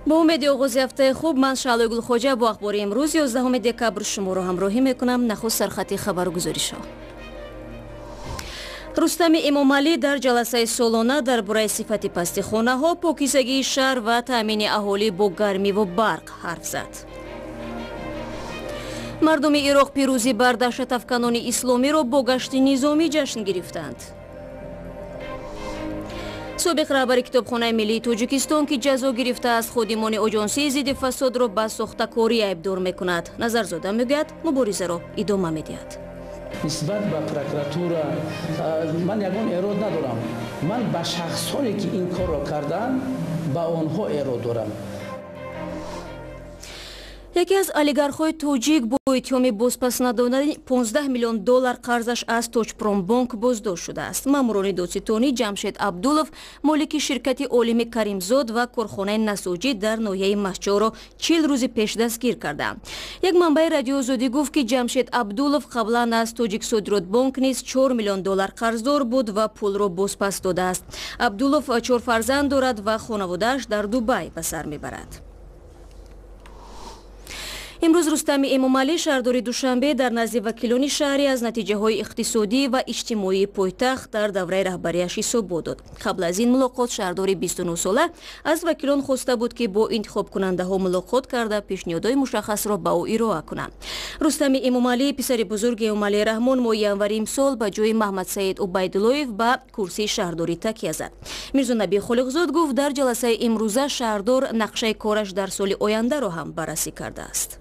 با امید آغاز هفته خوب، من شعله گلخوجه با اخبار امروز 11 دکبر شما را همراهی میکنم. نخست سرخط خبرگزاری‌ها. رستم امامعلی در جلسه سالانه درباره صفت پست خانه‌ها، پاکیزگی شهر و تامین اهالی با گرمی و برق حرف زد. مردم عراق پیروزی بر دهشت افکنان اسلامی را با گشت نظامی جشن گرفتند. سابق رهبر کتابخانه ملی تاجیکستان که جزا گرفته از خادمان آژانسی ضد فساد را به ساخته‌کاری ایبدار میکند. نظرزاده میگوید مبارزه را ادامه میدهد. نسبت به پروکراتورا من یگان ایراد ندارم. من به شخصانی که این کار را کردن با آنها ایراد دارم. یکی از اولیگارخ‌های تاجیک با اتهام بازپس ندادن 15 میلیون دلار قرضش از تاجپرومبانک بازداشت شده است. ماموران دادستانی جمشید عبدولов مالک شرکت عالمی کریمزاد و کارخانه نساجی در ناحیه مشجع را 40 روز پیش دستگیر کردند. یک منبع رادیو آزادی گفت که جمشید عبدولов قبلا از تاجیک صادرات بانک نیز 4 میلیون دلار قرضدار بود و پول را بازپس داده است. عبدولов 4 فرزند دارد و خانواده‌اش در دبی به سر میبرد. امروز رستم امامعلی شهردار دوشنبه در نزد وکیلان شهری از نتیجه های اقتصادی و اجتماعی پایتخت در دوره رهبریش حساب داد. قبل از این ملاقات شهردار 29 ساله از وکیلان خواسته بود که با انتخاب کننده ها ملاقات کرده پیشنهادهای مشخص را به او ارائه کنند. رستم امامعلی پسر بزرگ امامعلی رحمان ماه ینور امسال به جای محمد سعید عبیداللهیف به کرسی شهرداری تکیه زد. میرزا نبی خالقزاد گفت در جلسه امروزه شهردار نقشه کارش در سال آینده را هم بررسی کرده است.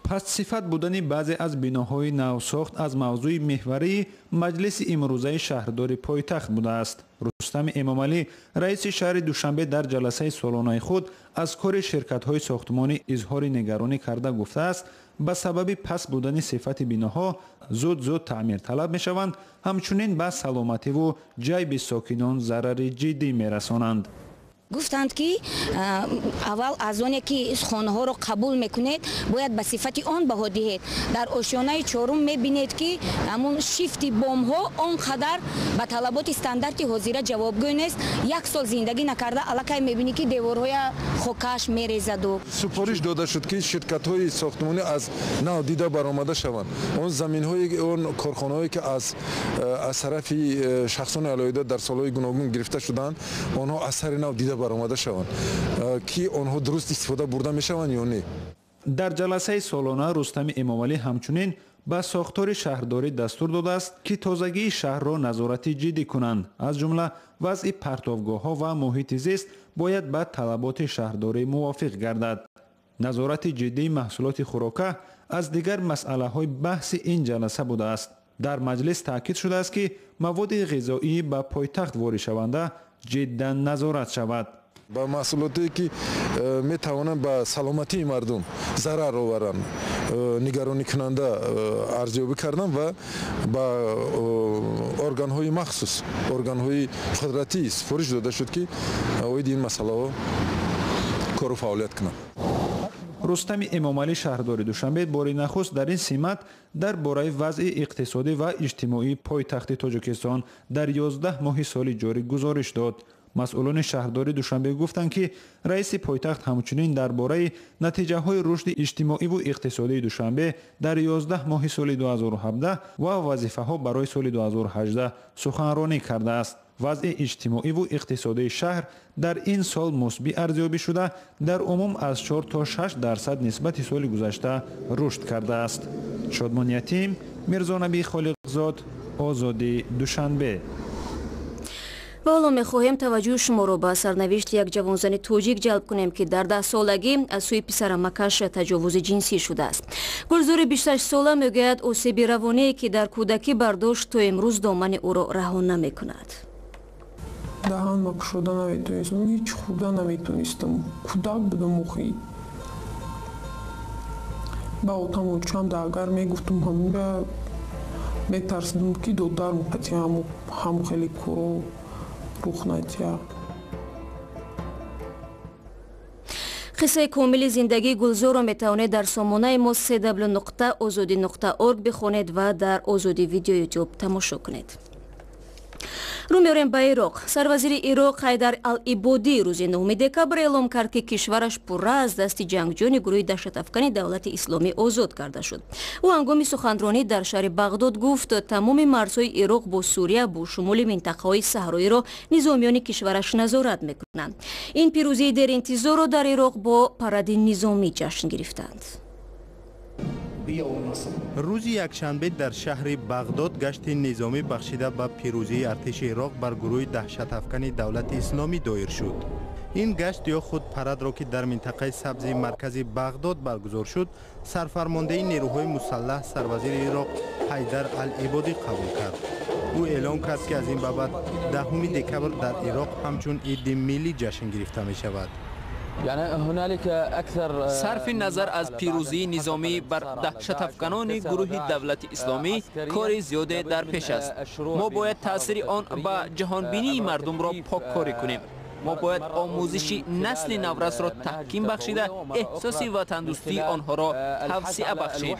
پس صفت بودن بعضی از بناهای نوساخت از موضوع محوری مجلس امروزه شهرداری پایتخت بوده است. رستم امامعلی رئیس شهر دوشنبه در جلسه سالانه خود از کار شرکت‌های ساختمانی اظهار نگرانی کرده گفته است به سبب پس بودن صفت بناها زود تعمیر طلب می‌شوند، همچنین به سلامتی و جیب ساکنان ضرر جدی می‌رسانند. گفتند که اول از آنی که خانه ها را قبول میکنید باید به صفت آن بها دهید. در آشیانه چهارم میبینید که همون شیفت بام ها آنقدر به طلبات استاندارد حاضره جوابگوی نیست. یک سال زندگی نکرده الکی میبینی که دیوارهای خاکش میریزد. و سفارش داده شد که شرکت های ساختمانی از نو دیده برآمده شوند. اون زمین های اون کارخانه هایی که از طرف شخصان علیحده در سالهای گوناگون گرفته شدند آنها از سر نو دیده برآمده شوند که آنها درست استفاده برده میشوند یا نه. در جلسه سالانه رستم امامعلی همچنین به ساختار شهرداری دستور داده است که تازگی شهر را نظارتی جدی کنند. از جمله وضع پرتابگاه‌ها و محیط زیست باید به طلبات شهرداری موافق گردد. نظارت جدی محصولات خوراکه از دیگر مسئله‌های بحث این جلسه بوده است. در مجلس تاکید شده است که مواد غذایی به پایتخت وارد شونده جدا نظارت شود. با محصولاتی که می توانند به سلامتی مردم ضرر آورند نگرانی کننده ارزیابی کردن و با ارگان های مخصوص ارگان های قدرتی سفارش داده شد که اوید این مسئله ها کار و فعالیت کنند. رستم امامعلی شهردار دوشنبه بار نخست در این سمت درباره وضع اقتصادی و اجتماعی پایتخت تاجیکستان در 11 ماه سال جاری گزارش داد. مسئولان شهرداری دوشنبه گفتند که رئیس پایتخت همچنین درباره نتیجه های رشد اجتماعی و اقتصادی دوشنبه در 11 ماه سال 2017 و وظیفه ها برای سال 2018 سخنرانی کرده است. وضع اجتماعی و اقتصادی شهر در این سال مثبت ارزیابی شده در عموم از 4 تا 6% نسبت سال گذشته رشد کرده است. شادمان یتیم، میرزا نبی خالقزاد، آزادی دوشنبه. و حالا میخواهیم توجه شما را به سرنوشت یک جوانزن تاجیک جلب کنیم که در 10 سالگی از سوی پسر مکش تجاوز جنسی شده است. گلزار 28 ساله میگوید آسیب روانی که در کودکی برداشت تا امروز دامن او را رها نمیکند. دهان ما کشوده نمیتونستم، هیچ خوده نمیتونستم. کودک بودم مخی. با اوتام چم داگر میگفتم همون را میترسیدم که دودار مقتی همو خیلی کرو روخ نتیا. قصه کامل زندگی گلزار را میتوانید در سامانه ما www.azadi.org بخوانید و در آزادی ویدیو یوتیوب تماشا کنید. رو می‌آوریم به عراق. سروازیر عراق حیدر العبادی روز 9 دکبر اعلام کرد که کشورش پره از دست جنگجویان گروه دهشت‌افکن دولت اسلامی آزاد کرده شد. او هنگام سخنرانی در شهر بغداد گفت تمام مرزهای عراق با سوریه با شمول منطقه‌های صحرایی را نظامیان کشورش نظارت می‌کنند. این پیروزی در انتظار را در عراق با پرد نظامی جشن گرفتند. روز یکشنبه در شهر بغداد گشت نظامی بخشیده به پیروزی ارتش عراق بر گروه دهشت افکن دولت اسلامی دایر شد. این گشت یا خود پرد را که در منطقه سبز مرکزی بغداد برگزار شد، سرفرمانده نیروهای مسلح سروزیر عراق حیدر العبادی قبول کرد. او اعلام کرد که از این بابت 10 دکبر در عراق همچون عید ملی جشن گرفته می شود. صرف نظر از پیروزی نظامی بر دهشت افکنان گروه دولت اسلامی کار زیاده در پیش است. ما باید تاثیر آن به جهان بینی مردم را پاککاری کنیم. ما باید آموزش نسل نورس را تحکیم بخشیده احساس وطن دوستی آنها را توسعه بخشیم.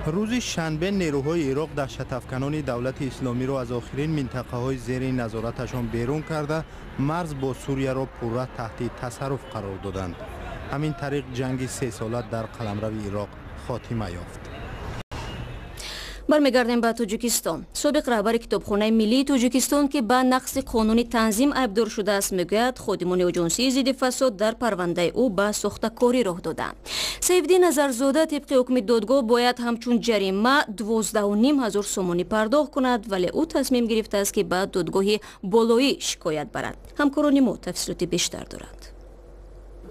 روز شنبه نیروهای عراق دهشت افکنان دولت اسلامی را از آخرین منطقه های زیر نظارتشان بیرون کرده مرز با سوریه را پوره تحت تصرف قرار دادند. همین طریق جنگ 3 ساله در قلمرو عراق خاتمه یافت. برمیگردیم به تاجیکستان. سابق رهبر کتابخانه ملی تاجیکستان که به نقض قانون تنظیم ابدار شده است میگوید خادمان آژانسی ضد فساد در پرونده او به ساخته‌کاری راه دادند. سیفالدین نظرزاده طبق حکم دادگاه باید همچون جریمه 12,500 سومانی پرداخت کند، ولی او تصمیم گرفته است که به دادگاه بالایی شکایت برد. همکاران ما تفصیلات بیشتر دارند.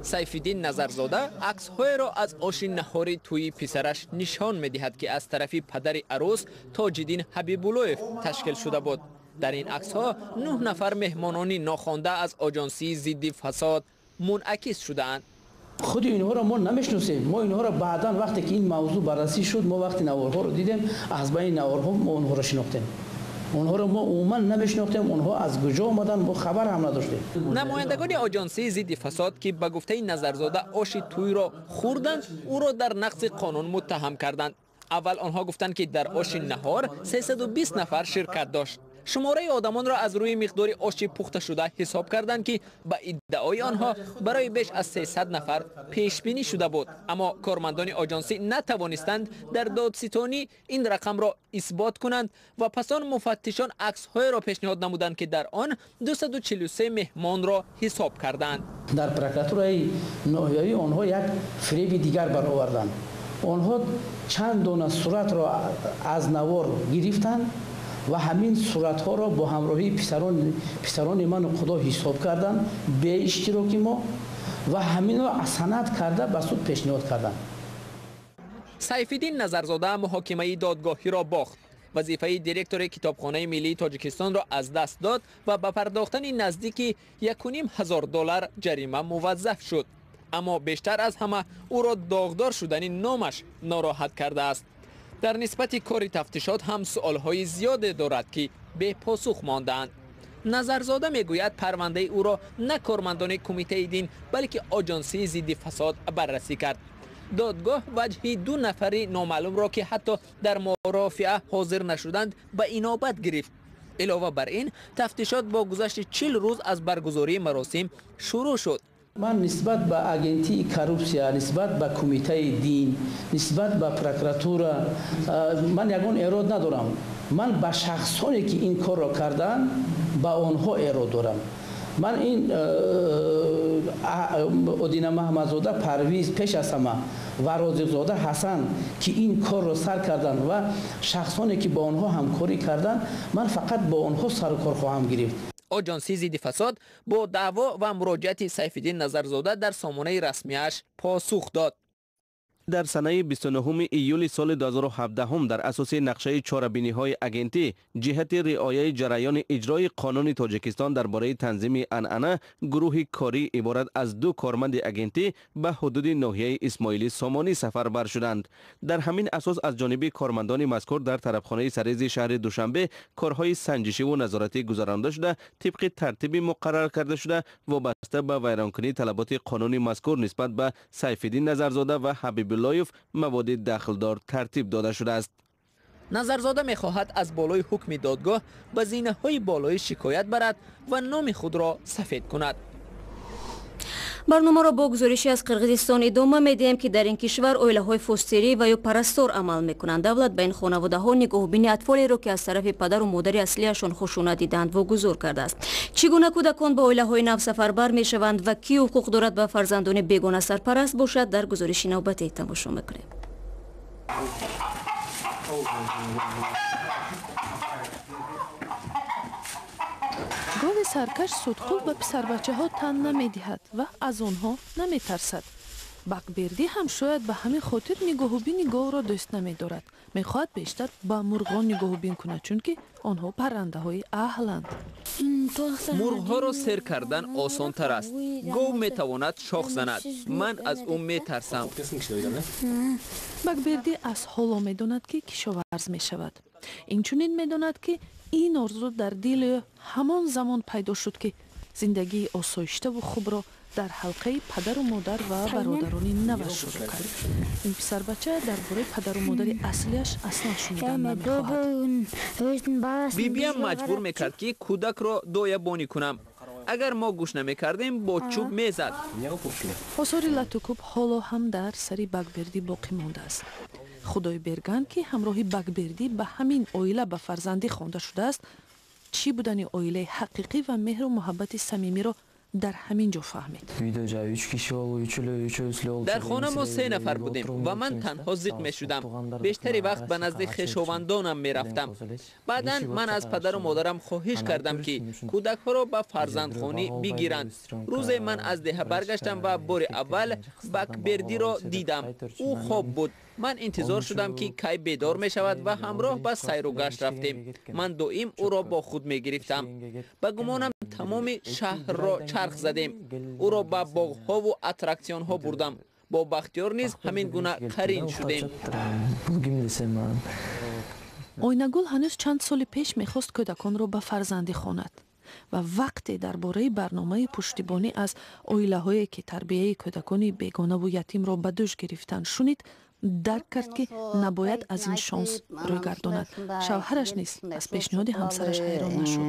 سیفالدین نظرزاده عکس‌های را از آش نهاری توی پسرش نشان می‌دهد که از طرف پدر عروس تاج‌الدین حبیب‌الله‌یف تشکیل شده بود. در این عکس‌ها 9 نفر مهمانان ناخوانده از آژانسی ضد فساد منعکس شده‌اند. خود اینها را ما نمیشناسیم. ما اینها را بعداً وقتی که این موضوع بررسی شد، ما وقتی نوارها رو دیدیم، از بین نوارها ما اونها را شناختیم. اونها رو ما عموما نمیشناختیم، اونها از کجا آمدن ما خبر هم نداشتیم. نمایندگان آژانسی ضد فساد که به گفته نظرزاده آش توی را خوردند، او را در نقض قانون متهم کردند. اول آنها گفتند که در آش نهار 320 نفر شرکت داشت. شماره آدمان را از روی مقدار آش پخته شده حساب کردند که به ادعای آنها برای بیش از 300 نفر پیش بینی شده بود، اما کارمندان آژانسی نتوانستند در دادستانی این رقم را اثبات کنند و پس آن مفتشان عکس‌های را پیشنهاد نمودند که در آن 243 مهمان را حساب کردند. در پرکراتورای ناحیه‌ای آنها یک فریب دیگر برآوردند. آنها چند دونه صورت را از نوار گرفتند و همین صورت ها را با همراهی پسران من خدا حساب کردن به اشتراک ما و همین را اسناد کرده به سود پیشنهاد کردن. سیفالدین نظرزاده محاکمه دادگاهی را باخت. وظیفه دیرکتور کتابخانه ملی تاجیکستان را از دست داد و به پرداختن نزدیک $1,500 جریمه موظف شد. اما بیشتر از همه او را داغدار شدن نامش ناراحت کرده است. در نسبت کار تفتیشات هم سوالهای زیاد دارد که به پاسخ ماندند. نظرزاده میگوید پرونده او را نه کارمندان کمیته دین بلکه آژانسی ضد فساد بررسی کرد. دادگاه وجه 2 نفر نامعلوم را که حتی در مرافعه حاضر نشدند به اینابت گرفت. علاوه بر این تفتیشات با گذشت 40 روز از برگزاری مراسم شروع شد. من نسبت به اجنتی کروپسیا، نسبت به کمیته دین، نسبت به پرکراتورا من یگان ایراد ندارم. من به شخصانی که این کار را کردن با آنها ایراد دارم. من این ادینه محمدزاده پرویز پیش از همه و رازقزاده حسن که این کار را سر کردن و شخصانی که با آنها همکاری کردن، من فقط با آنها سر کار خواهم گرفت. آژانسی ضد فساد با دعوا و مراجعت سیفالدین نظرزاده در سامانه رسمیش پاسخ داد. در سنه 29 ایول سال 2017 در اساس نقشه چاره‌بینی‌های اگنتی جهت رعایت جریان اجرای قانون تاجیکستان درباره تنظیم عنعنه، گروه کاری عبارت از 2 کارمند اگنتی به حدود ناحیه اسماعیلی سامانی سفربر شدند. در همین اساس از جانب کارمندان مذکور در طرفخانه سریز شهر دوشنبه کارهای سنجشی و نظارتی گذرانده شده، طبق ترتیب مقرر کرده شده وابسته به ویرانکنی طلبات قانونی مذکور نسبت به سیفالدین نظرزاده و حبیب لایف مواد داخلدار ترتیب داده شده است. назарзода мехоҳад аз болои ҳукми додгоҳ ба зинаҳои болоӣ шикоят барад ва номи худро сафед кунад. барномаро бо гузориши аз Қирғизистон идома медиҳем ки дар ин кишвар оилаҳои фостерӣ ва ё парастор амал мекунанд. Давлат ба ин хонаводаҳо нигоҳубини атфолеро ки аз тарафи падару модари аслиашон хушунат диданд вогузор кардааст. Чӣ гуна кӯдакон ба оилаҳои нав сафарбар мешаванд ва кӣ ҳуқуқ дорад ба фарзандони бегона сарпараст бошад, дар гузориши навбатӣ тамошо мекунем. گاو سرکش صدخو به پسربچه‌ها تن نمی‌دهد و از آنها نمی‌ترسد. بکبردی هم شاید به همین خاطر نگاهوبین گاو را دوست نمی‌دارد. می‌خواهد بیشتر با مرغان نگاهوبین کند چون که آنها پرنده‌های اهلند. مرغ‌ها را سیر کردن آسان‌تر است. گاو می‌تواند شاخ زند. من از اون می‌ترسم. بکبردی از حالا می‌داند که کشاورز می‌شود. اینچنین می‌داند که این آرزو در دل همان زمان پیدا شد که زندگی آسایشته و خوب را در حلقه پدر و مادر و برادران نوش شروع کرد. این پسر بچه درباره پدر و مادر اصلیش اصلا شنیدن نمی‌خواهد. بیبیم مجبور میکرد که کودک را دایه‌بانی کنم. اگر ما گوش نمی‌کردیم با چوب میزد. آثار لطوکوب حالا هم در سری بکبردی باقی مانده است. خدای برگن که همراهی بکبردی به همین اویله به فرزندی خوانده شده است، چی بودن اویله حقیقی و مهر و محبت صمیمی را در همین جا فهمید. در خانه ما 3 نفر بودیم و من تنها زیق می شدم. بیشتری وقت به نزد خویشاوندانم می رفتم. بعدا من از پدر و مادرم خواهش کردم که کودک ها را به فرزندخانه بگیرند. روز من از ده برگشتم و بار اول بکبردی را دیدم. او خواب بود. من انتظار شدم که کی بیدار می شود و همراه به سیر و گشت رفتیم. من دائم او را با خود می گرفتم. به گمانم تمام شهر را چرخ زدیم. او را به باغ ها و اتراکسیون ها بردم. با بختیار نیز همین گونه قرین شدیم. آینگل هنوز چند سال پیش میخواست کودکان را به فرزندی خواند و وقتی درباره برنامه پشتیبانی از اویله‌هایی که تربیت کودکان بیگانه و یتیم را به دوش گرفتند شنید، درک کرد که نباید از این شانس روی گرداند. شوهرش نیز از پیشنهاد همسرش حیران نشد.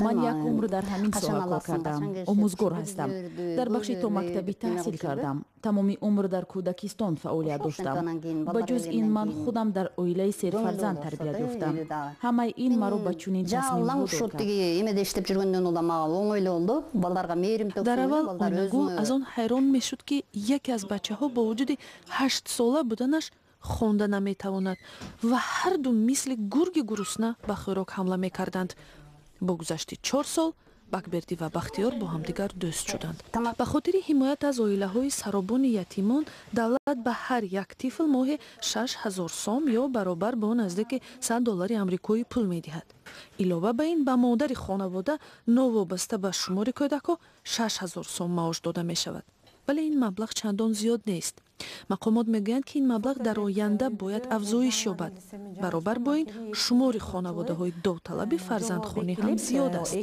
من یک عمر در همین ساحه کار کردم. آموزگار هستم. در بخش تا مکتبی تحصیل کردم. تمامی عمر در کودکستان فعالیت داشتم. با جز این من خودم در اویله 3 فرزند تربیت یافتم. همه این مرا به چنین تصمیم وادار کرد. در اول آینگو از آن حیران میشد که یکی از بچه‌ها با وجود 8 ساله بودنش خوانده نمیتواند و هر دو مثل گرگ گرسنه به خوراک حمله میکردند. با گذشت 4 سال بکبردی و بختیار با همدیگر دوست شدند. به خاطر حمایت از اویله‌های سرابان یتیمان، دولت به هر یک طفل ماه 6000 سوم یا برابر با نزدیک $100 آمریکایی پول میدهد. علاوه بر این به مادر خانواده نوابسته به شمار کودکان 6000 سوم معاش داده می شود. ولی این مبلغ چندان زیاد نیست. مقامات میگویند که این مبلغ در آینده باید افزایش یابد. برابر با این شمار خانواده های داوطلب فرزندخوانی هم زیاد است.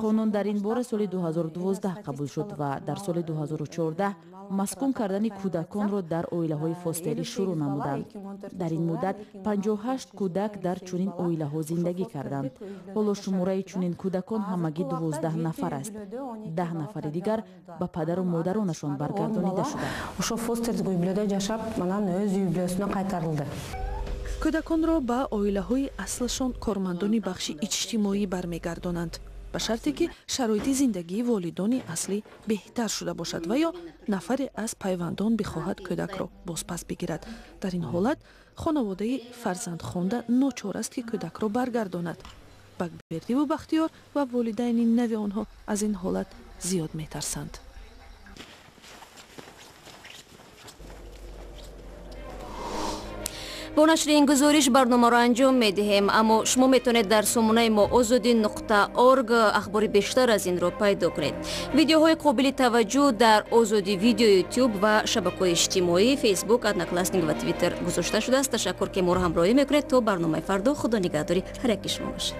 قانون در این باره سال 2012 قبول شد و در سال 2014 مسکون کردن کودکان را در اویله‌های فاستری شروع نمودند. در این مدت 58 کودک در چنین اویله‌ها زندگی کردند. حالا شماره چنین کودکان همگی 12 نفر است. 10 نفر دیگر به پدر و مادرانشان برگردانیده شدند. کودکان را به اویله‌های اصلشان کارمندان بخش اجتماعی برمیگردانند. به شرطی که شرایط زندگی والدان اصلی بهتر شده باشد و یا نفر از پیوندان بخواهد کودک را بازپس بگیرد. در این حالت خانواده فرزندخوانده ناچار است که کودک را برگرداند. بکبردی و بختیار و والدین نو آنها از این حالت زیاد میترسند. با نشر این گزارش برنامه را انجام میدهیم، اما شما میتونید در سامانه ما azadi.org اخبار بیشتر از این را پیدا کنید. ویدیوهای قابل توجه در آزادی ویدیو یوتیوب و شبکه‌های اجتماعی فیسبوک، ادناکلاسنینگ و توییتر گذاشته شده است. تشکر که ما را همراهی میکنید. تا برنامه فردا، خدا نگهداری هر یک شما باشید.